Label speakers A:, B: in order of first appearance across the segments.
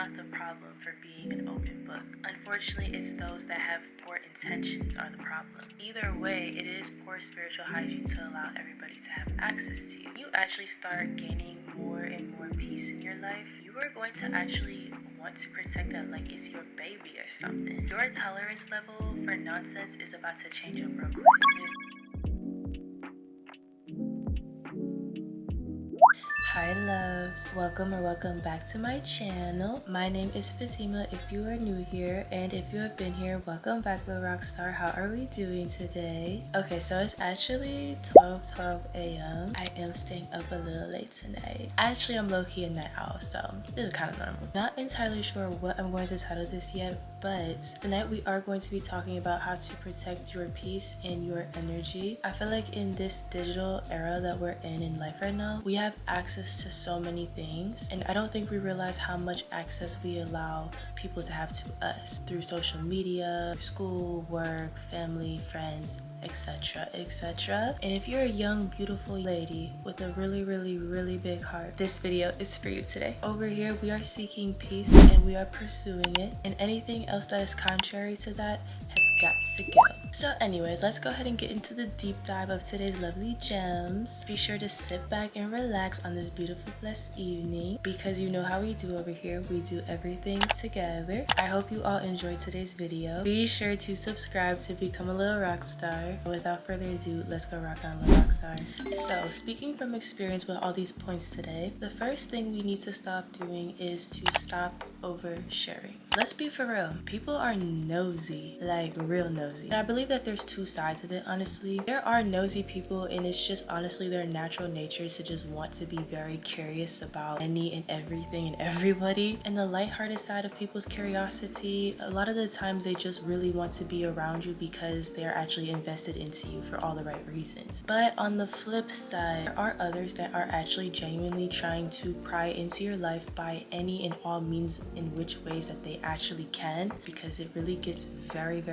A: not the problem for being an open book. Unfortunately, it's those that have poor intentions are the problem. Either way, it is poor spiritual hygiene to allow everybody to have access to you. You actually start gaining more and more peace in your life. You are going to actually want to protect that like it's your baby or something. Your tolerance level for nonsense is about to change up real quick. Hi loves, welcome back to my channel. My name is Fatima if you are new here, and if you have been here, welcome back little rock star. How are we doing today? Okay, so it's actually 12 a.m. I am staying up a little late tonight. Actually, I'm low-key a night owl, so this is kind of normal. Not entirely sure what I'm going to title this yet, but tonight we are going to be talking about how to protect your peace and your energy. I feel like in this digital era that we're in life right now, we have access to so many things, and I don't think we realize how much access we allow people to have to us through social media, school, work, family, friends, etc, etc. And if you're a young beautiful lady with a really big heart, this video is for you today. Over here we are seeking peace and we are pursuing it, and anything else that is contrary to that has got to go. So anyways, let's go ahead and get into the deep dive of today's lovely gems. Be sure to sit back and relax on this beautiful blessed evening, because you know how we do over here. We do everything together. I hope you all enjoyed today's video. Be sure to subscribe to become a little rock star. Without further ado, let's go rock on, little rock stars. So speaking from experience with all these points today, the first thing we need to stop doing is to stop oversharing. Let's be for real. People are nosy, like real nosy. And I believe that there's two sides of it, honestly. There are nosy people, and it's just honestly their natural nature to just want to be very curious about any and everything and everybody. And the lighthearted side of people's curiosity, a lot of the times they just really want to be around you because they're actually invested into you for all the right reasons. But on the flip side, there are others that are actually genuinely trying to pry into your life by any and all means in which ways that they actually can, because it really gets very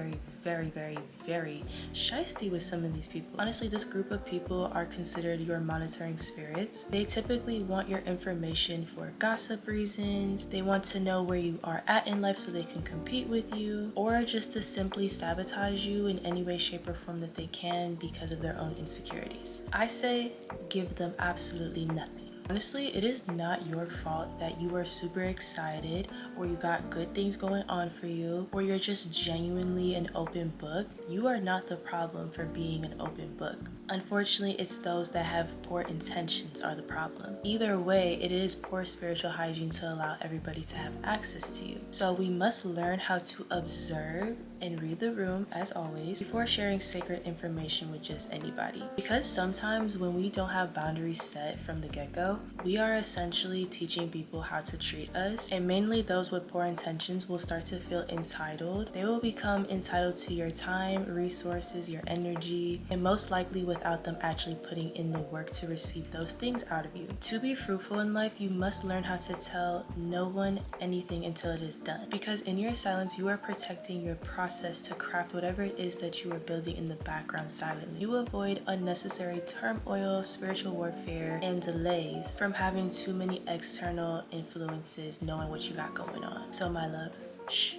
A: shysty with some of these people. Honestly, this group of people are considered your monitoring spirits. They typically want your information for gossip reasons. They want to know where you are at in life so they can compete with you, or just to simply sabotage you in any way, shape, or form that they can because of their own insecurities. I say give them absolutely nothing. Honestly, it is not your fault that you are super excited, or you got good things going on for you, or you're just genuinely an open book. You are not the problem for being an open book. Unfortunately, it's those that have poor intentions are the problem. Either way, it is poor spiritual hygiene to allow everybody to have access to you. So we must learn how to observe and read the room, as always, before sharing sacred information with just anybody. Because sometimes when we don't have boundaries set from the get-go, we are essentially teaching people how to treat us, and mainly those with poor intentions will start to feel entitled. They will become entitled to your time, resources, your energy, and most likely without them actually putting in the work to receive those things out of you. To be fruitful in life, you must learn how to tell no one anything until it is done, because in your silence you are protecting your process to craft whatever it is that you are building in the background silently. You avoid unnecessary turmoil, spiritual warfare, and delays from having too many external influences knowing what you got going on. So my love, shh.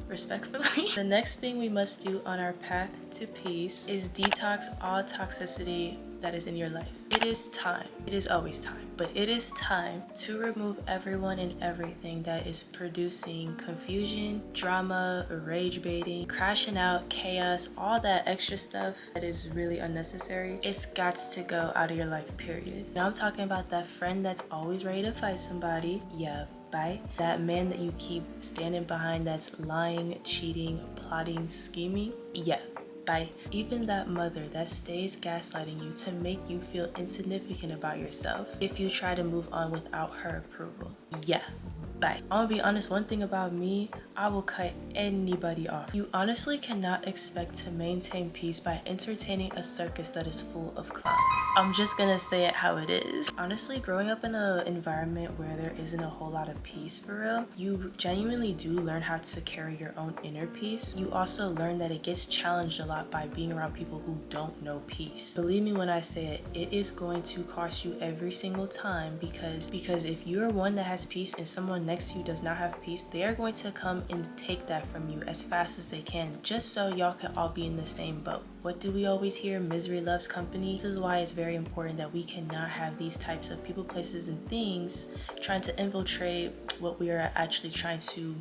A: Respectfully. The next thing we must do on our path to peace is detox all toxicity that is in your life. It is time. It is always time, but it is time to remove everyone and everything that is producing confusion, drama, rage baiting, crashing out, chaos, all that extra stuff that is really unnecessary. It's got to go out of your life, period. Now I'm talking about that friend that's always ready to fight somebody. Yeah. Bye. That man that you keep standing behind that's lying, cheating, plotting, scheming. Yeah. Bye. Even that mother that stays gaslighting you to make you feel insignificant about yourself if you try to move on without her approval. Yeah. Bye. I'm gonna be honest, one thing about me, I will cut anybody off. You honestly cannot expect to maintain peace by entertaining a circus that is full of clowns. I'm just gonna say it how it is. Honestly, growing up in an environment where there isn't a whole lot of peace for real, you genuinely do learn how to carry your own inner peace. You also learn that it gets challenged a lot by being around people who don't know peace. Believe me when I say it, it is going to cost you every single time because if you're one that has peace and someone next to you does not have peace, they are going to come and take that from you as fast as they can, just so y'all can all be in the same boat. What do we always hear? Misery loves company. This is why it's very important that we cannot have these types of people, places, and things trying to infiltrate what we are actually trying to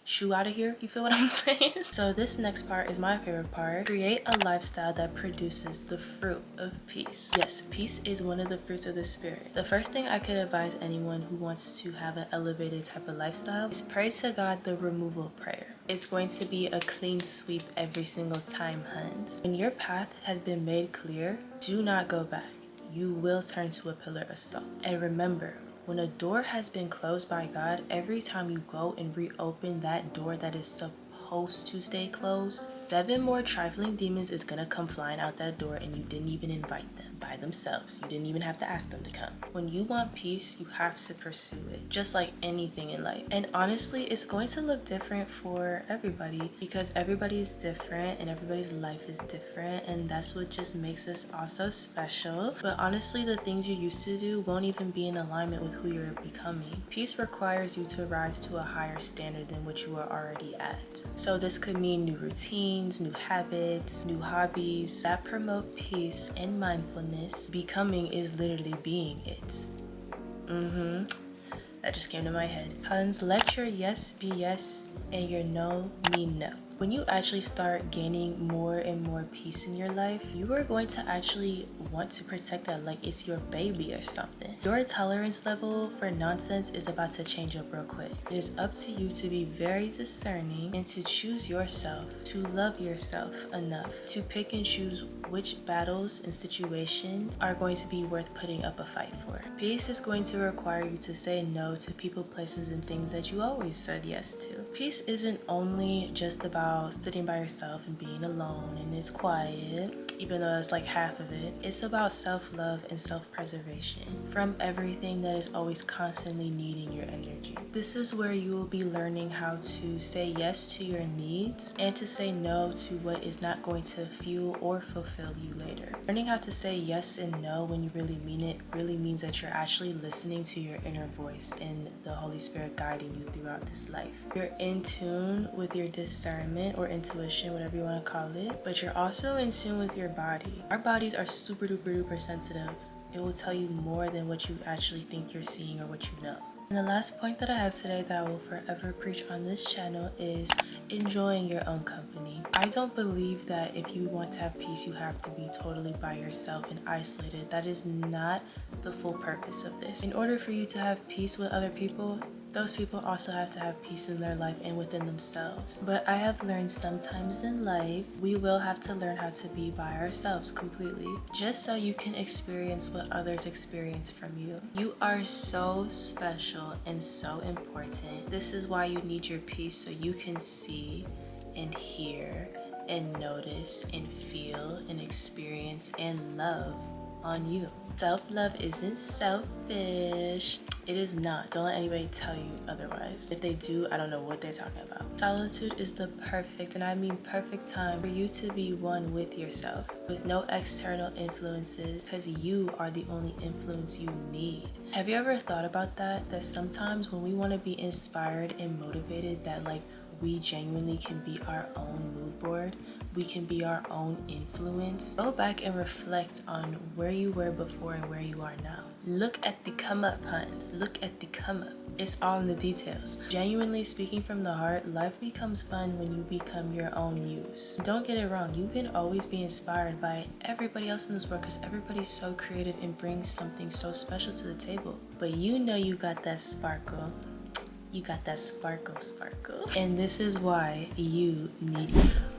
A: shoo out of here. You feel what I'm saying? So this next part is my favorite part. Create a lifestyle that produces the fruit of peace. Yes, peace is one of the fruits of the spirit. The first thing I could advise anyone who wants to have an elevated type of lifestyle is pray to God the removal prayer. It's going to be a clean sweep every single time, huns. When your path has been made clear, do not go back. You will turn to a pillar of salt. And remember, when a door has been closed by God, every time you go and reopen that door that is supposed to stay closed, 7 more trifling demons is gonna come flying out that door, and you didn't even invite them by themselves. You didn't even have to ask them to come. When you want peace, you have to pursue it, just like anything in life. And honestly, it's going to look different for everybody because everybody is different and everybody's life is different, and that's what just makes us all so special. But honestly, the things you used to do won't even be in alignment with who you're becoming. Peace requires you to rise to a higher standard than what you are already at. So this could mean new routines, new habits, new hobbies that promote peace and mindfulness. Becoming is literally being it. That just came to my head. Huns, let your yes be yes and your no mean no. When you actually start gaining more and more peace in your life, you are going to actually want to protect that like it's your baby or something. Your tolerance level for nonsense is about to change up real quick. It is up to you to be very discerning and to choose yourself, to love yourself enough to pick and choose which battles and situations are going to be worth putting up a fight for. Peace is going to require you to say no to people, places, and things that you always said yes to. Peace isn't only just about sitting by yourself and being alone and it's quiet, even though it's like half of it. It's about self-love and self-preservation from everything that is always constantly needing your energy. This is where you will be learning how to say yes to your needs and to say no to what is not going to fuel or fulfill you later. Learning how to say yes and no when you really mean it really means that you're actually listening to your inner voice and the Holy Spirit guiding you throughout this life. You're in tune with your discernment or intuition, whatever you want to call it, but you're also in tune with your body. Our bodies are super duper sensitive. It will tell you more than what you actually think you're seeing or what you know. And the last point that I have today that I will forever preach on this channel is enjoying your own company. I don't believe that if you want to have peace, you have to be totally by yourself and isolated. That is not the full purpose of this. In order for you to have peace with other people, those people also have to have peace in their life and within themselves. But I have learned sometimes in life, we will have to learn how to be by ourselves completely, just so you can experience what others experience from you. You are so special and so important. This is why you need your peace, so you can see and hear and notice and feel and experience and love on you. Self-love isn't selfish. It is not. Don't let anybody tell you otherwise. If they do, I don't know what they're talking about. Solitude is the perfect, and I mean perfect, time for you to be one with yourself, with no external influences, because you are the only influence you need. Have you ever thought about that? That sometimes when we want to be inspired and motivated, that like we genuinely can be our own mood board. We can be our own influence. Go back and reflect on where you were before and where you are now. Look at the come up, huns. Look at the come up. It's all in the details. Genuinely speaking from the heart, life becomes fun when you become your own muse. Don't get it wrong. You can always be inspired by everybody else in this world because everybody's so creative and brings something so special to the table. But you know you got that sparkle. You got that sparkle. And this is why you need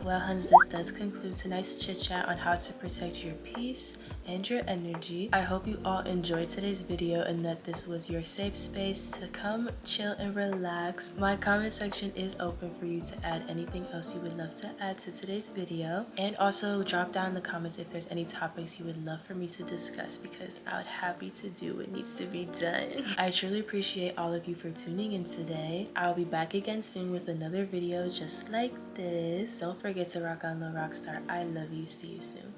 A: Well, huns, this does conclude tonight's chit chat on how to protect your peace and your energy. I hope you all enjoyed today's video and that this was your safe space to come chill and relax. My comment section is open for you to add anything else you would love to add to today's video, and also drop down in the comments if there's any topics you would love for me to discuss, because I would happy to do what needs to be done. I truly appreciate all of you for tuning in today. I'll be back again soon with another video just like this. Don't forget to rock on, little rock star. I love you. See you soon.